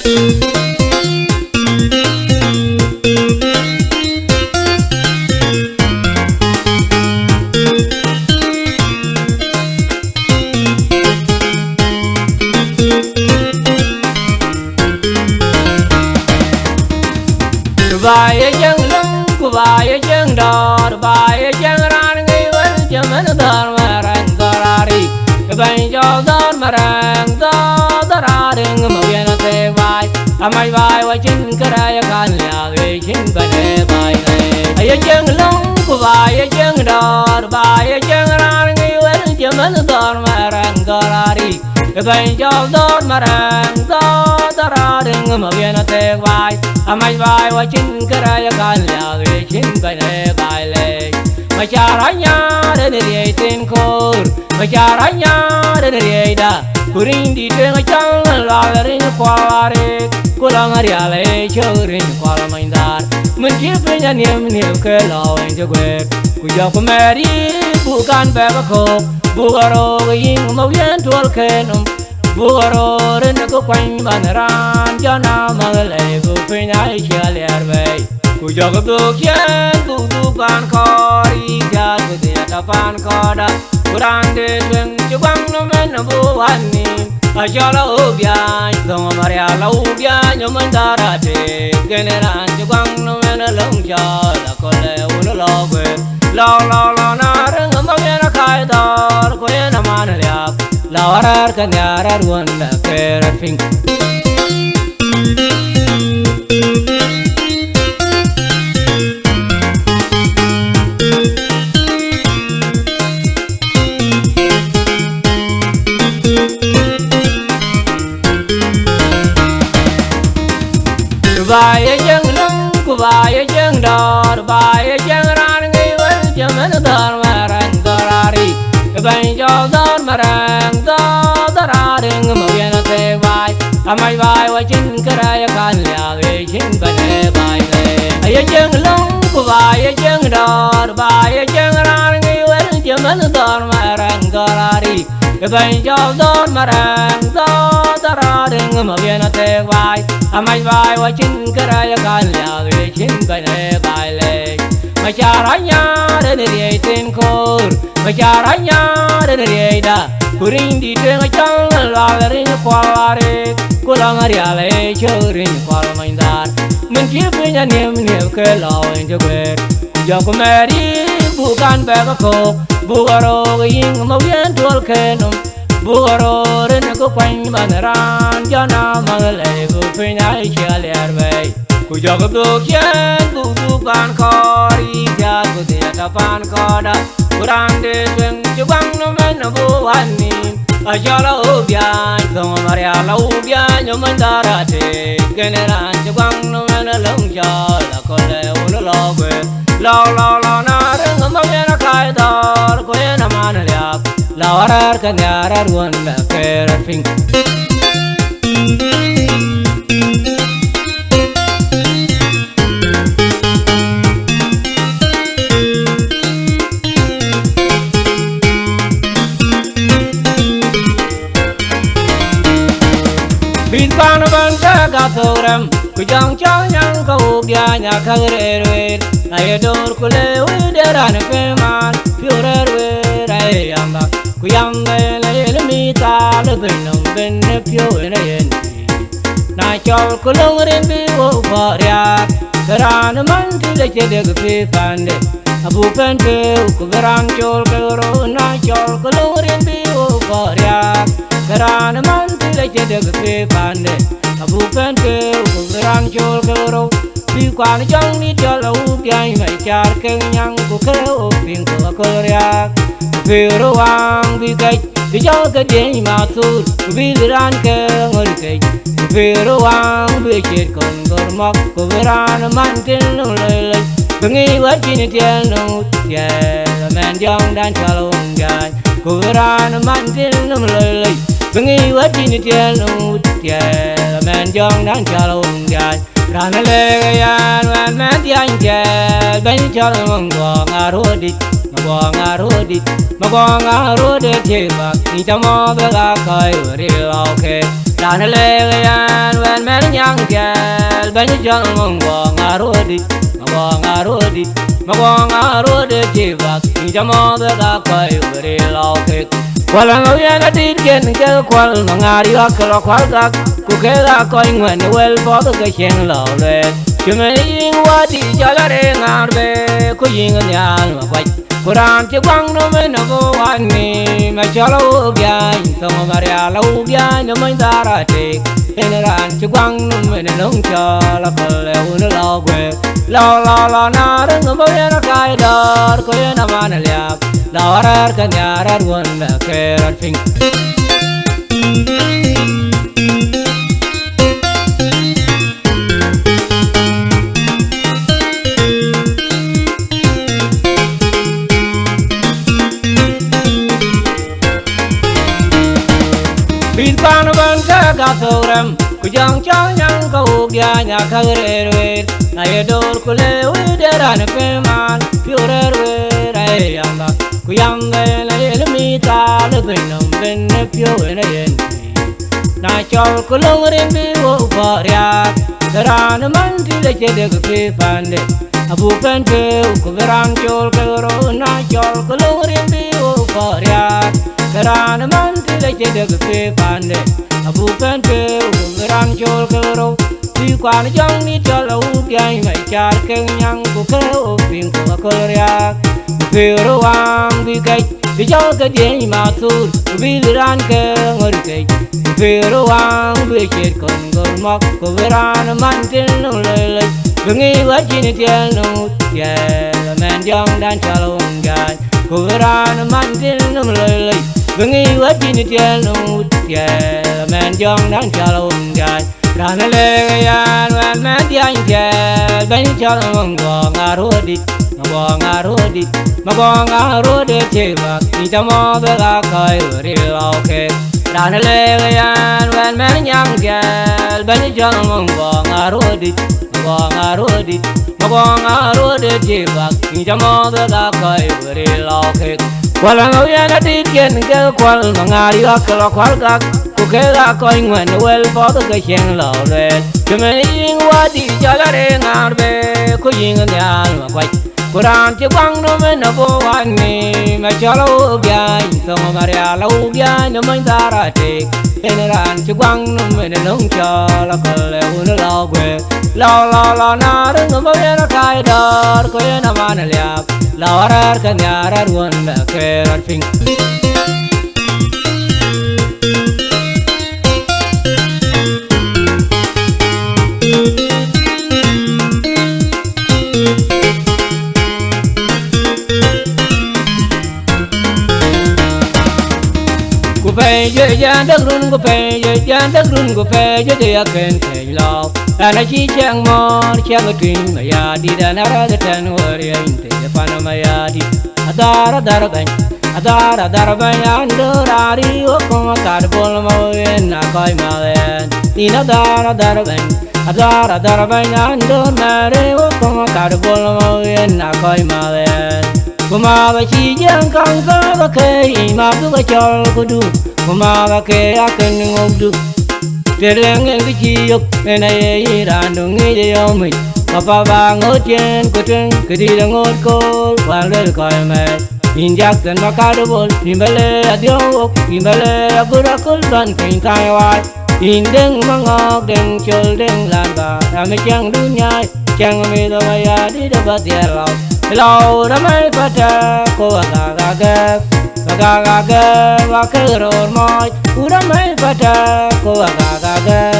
Bài chân lưng của bài chân đò bài chân ran nghi vấn cho mình đòn mà răng ra đi bài cho đòn mà răng ra đừng mà viên thế bài mai bài và chân cái đây can là về chân bài này bài chân lưng của bài chân đò bài chân ran nghi vấn cho mình đòn mà răng ra đi bài cho đòn mà răng ra đừng mà viên thế bài mai bài và chân cái đây can là về chân bài này mà cha ra nhà đến đây tên khôn mà cha ra nhà đến đây đã kuring di tengah jalan lari kualari kulang hari alai curi kuala maindar mencipnya niam ke lawan jaguar kujak kemari bukan bebekok bugaro ging mau yen tual kenum bugaro renako kwang banaran jana magalai bupenya ikhaliar bay kujak bukyan bukan kori jatuh di hadapan koda kurang deteng cubang nomen buani ajala ubian dong maria la ubian nyoman darate generan cubang nomen longja la kole ulo lobe la nareng mangena kaidar koena manliap la warar kanyara ruanda kerafing bài chân lưng của bài chân đò bài chân ran nghi vấn cho mình đòn mà răng ra đi bài cho đòn mà răng ra đừng mà viên thế bài mai bài và chân cái đây can là về chân bài này bài chân lưng của bài chân đò bài chân ran nghi vấn cho mình đòn mà răng ra đi bài cho đòn mà răng ra đừng mà viên thế bài mai bài và chân cái đây can là về chân bài này mà cha ra nhà đến đây tên khôn mà cha ra nhà đến đây đã kuring di tengah jalan lari kualari kulang hari alai curi kuala maindar mencipnya niam ke lawan jaguar kujak kemari bukan bebekok bugaro ging mau yen tual kenum bugaro renako kwang banaran jana magalai bupenya ikhaliar bay kujak bukyan bukan kori jatuh di hadapan koda kurang deteng cubang nomen buani ajala ubian dong maria la ubian nyoman darate generan cubang nomen longja la kole ulo lobe la nareng mangena kaidar koena manliap la warar kanyara ruanda kerafing Bintang bangsa gaturam kujang chang yang kau bianya kagreruer ayador kule uderan keman piureruer ayamba kuyang lele mita lebinong benne piureruer na chol kulong rimbi wo varia karan man tile chede gupi pande abu pente ukuberan chol kero na chol kulong rimbi wo varia karan man tile chede gupi pande abu pente ukuberan chol kero pi kwan jang ni chol u piai mai char kenyang ku kero ping ko korea Pero ang bigay Bijal ka di matur Kubiran ka ngorikay Pero ang bigay kon gormak Kubiran mantin ng laylay Pengiwat jinitian ng utyan Mendyang dan calong gan Kubiran mantin ng laylay Pengiwat jinitian ng utyan Mendyang dan calong gan Rana legayan wan mendyang jan Bani calong ngong arodit Magwang arodit Jibak Nita mo bega kay Uri lauke Rana legayan wan mendyang ben jal mong arodi arodi arodi jiba jamo da kai uri lauke wala ngaya dit ken ke kwal ngari aklo kwal ga ku ke da koi ngwen wel bo ga chen lo le chume ing wa di jalare ngarbe ku ing nyal ma kwai Quran che quang no me no go ani ma chalo gya to maria lo gya no mai dara te en ran che quang no me no cha la pale un lo gue lo na rung bo ya kai dar ko na man lya la rar ka nya rar won la ke rar ping Bin pan ban ka gathorem ku jang chang yang ko gya nya khare re na ye dor ku le we de ran pe man pure re re yanda ku yang le le mi ta le bin nom ben ne pure ne yen na chol ku long rin bi wo pa ya ran man ti le che de ku pan de abu pen ke ku ran chol ke ro na chol ku long rin bi wo pa ya Ran man ti le che de pe pande abu pen pe ran chol kero ti kwan jong ni chol u kyai mai char ke nyang ku ke o ping ku ko ria pe ro wang bi kai ti chol ke de ma tu bi ran ke ngor ke pe ro wang bi che kon gol mak ku ran man tin no le le ngi wa chi ni tiel no ye men jong dan chalong gai ku ran man tin no le le Bengi wati ni tiel no tiel men jong dan chalon gai dan le yan wan men tiang tiel ben chalon ngarodi ngarodi cheba ni tamo da kai ri lauke dan le yan wan men yang tiel ben chalon ngarodi cheba ni tamo da kai ri lauke Wala ngaya na dit ken ke kwal mangari aklo kwal ga ku ke ga ko ngwen wel bo ga chen lo le chume ing wa di jalare ngarbe ku ing nyal ma kwai Quran che quang no me no bo ani ma chalo gya to maria lo gya no mai dara te en ran che quang no me no cha la pale un lo gue lo na rung bo ya kai dar ko na man lya la rar ka nya rar won la ke rar ping ku pe ye yan dak run ku pe ye yan dak run ku pe ye de ken te lo ana chi chang mo chang twin ma ya di da na ra da tan wor ye inte pa na ma ya di adara dar ban ando rari o ko ka bol mo en na koi ma en ni na dar ban ando na re o ko ka bol mo en na koi ma en kuma ba chi jang kang ka ba ke ma bu ba chol ko du kuma ba ke aken ngok du tereng en chi yok en ai ran du ngi de yo mi pa ba ngot chen ko ten ke di ngot ko wa le koi me Injak dan makadobol nimbale adio nimbale agura kulban king taiwai indeng mangok deng chol deng landa ame chang dunya chang me do ya di da batielo lo da mai pata ko aga wa kero moi ura mai pata ko aga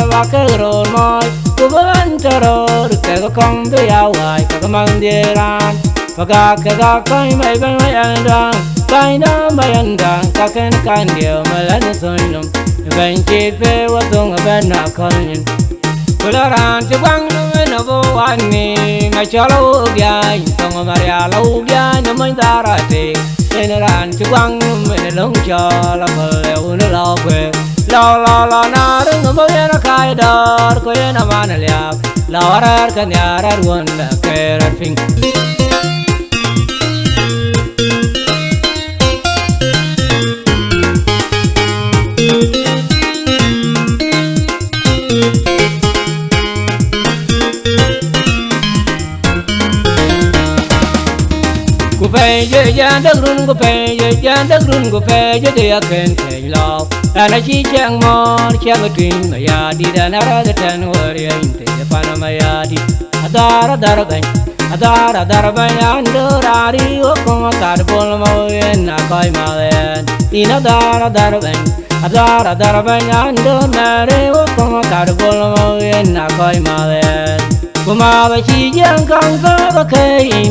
wa kero moi ko ban teror ke ko kong be ya wai ko mandiran Kaga kai mai andang kai na mai andang ka ken kan dio malan soinum ben chi pe wa dong ben na kolin kularan ti bang no bo ani ma chalo gya tong maria lo gya no mai dara te en ran ti bang me long cha la pale un lo que lo na rung bo ya kai dar ko na man lya la rar kan ya rar won la ke rar ping chan đất run của pe ye chan đất run của pe ye dia ken ke lo ana chi chang mo cha ba twin ma ya di da na ra da tan war ye inte pa na ma ya di adara dara ben adara dara ben ando rari o ko ka de bol mo ye na koi ma len ina dara dara ben adara dara ben ando na re o ko ka de bol mo ye na koi ma len kuma ba chi jang kang ka ba ke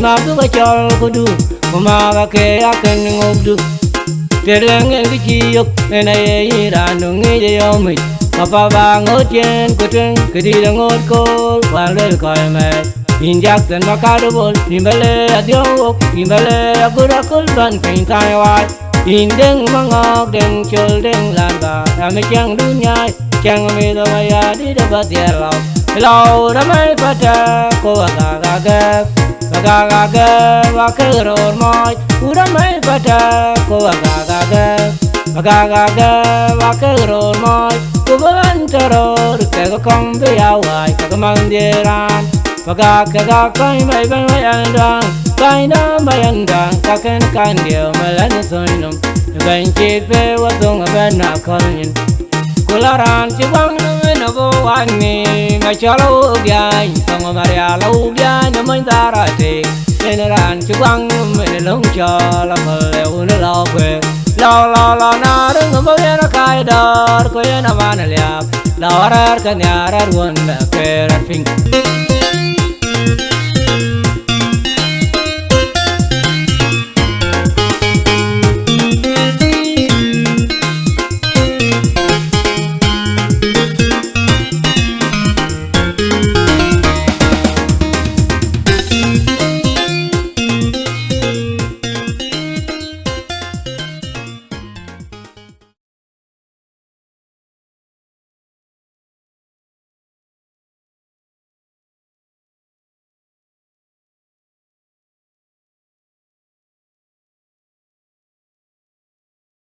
ma du ba chol ko du kuma ba ke a ken ngop du tereng en chi yok en ai ra no ngi je yo mi pa ba ngot chen ko ten ke di la ngot ko wa le ko me in jak ten ba ka do bol ni bele a dio ok ni bele a bu ra kul ban pen tai wa in deng ma ngok deng chol deng lan ba a me chang du nyai chang me do ya di da ba dia lo lo da mai pa ta ko ga wa ke ro moi u da mai pa ta ko ga wa ke ro moi ku ban ta ro ke ko kong be ya wai ka mang de ran ga kai mai ban mai an dang kai na mai an dang ka ken kan dio ma la no soi nom ben chi pe wa dong ba na kol Kularan ci bang no bo wani ma chalo gyai tong maria lo gyai no mai darate generan ci bang me long cho la le un lo que lo na rung bo ya kai dor ko ya na van liap la rar ka nya rar won la per fin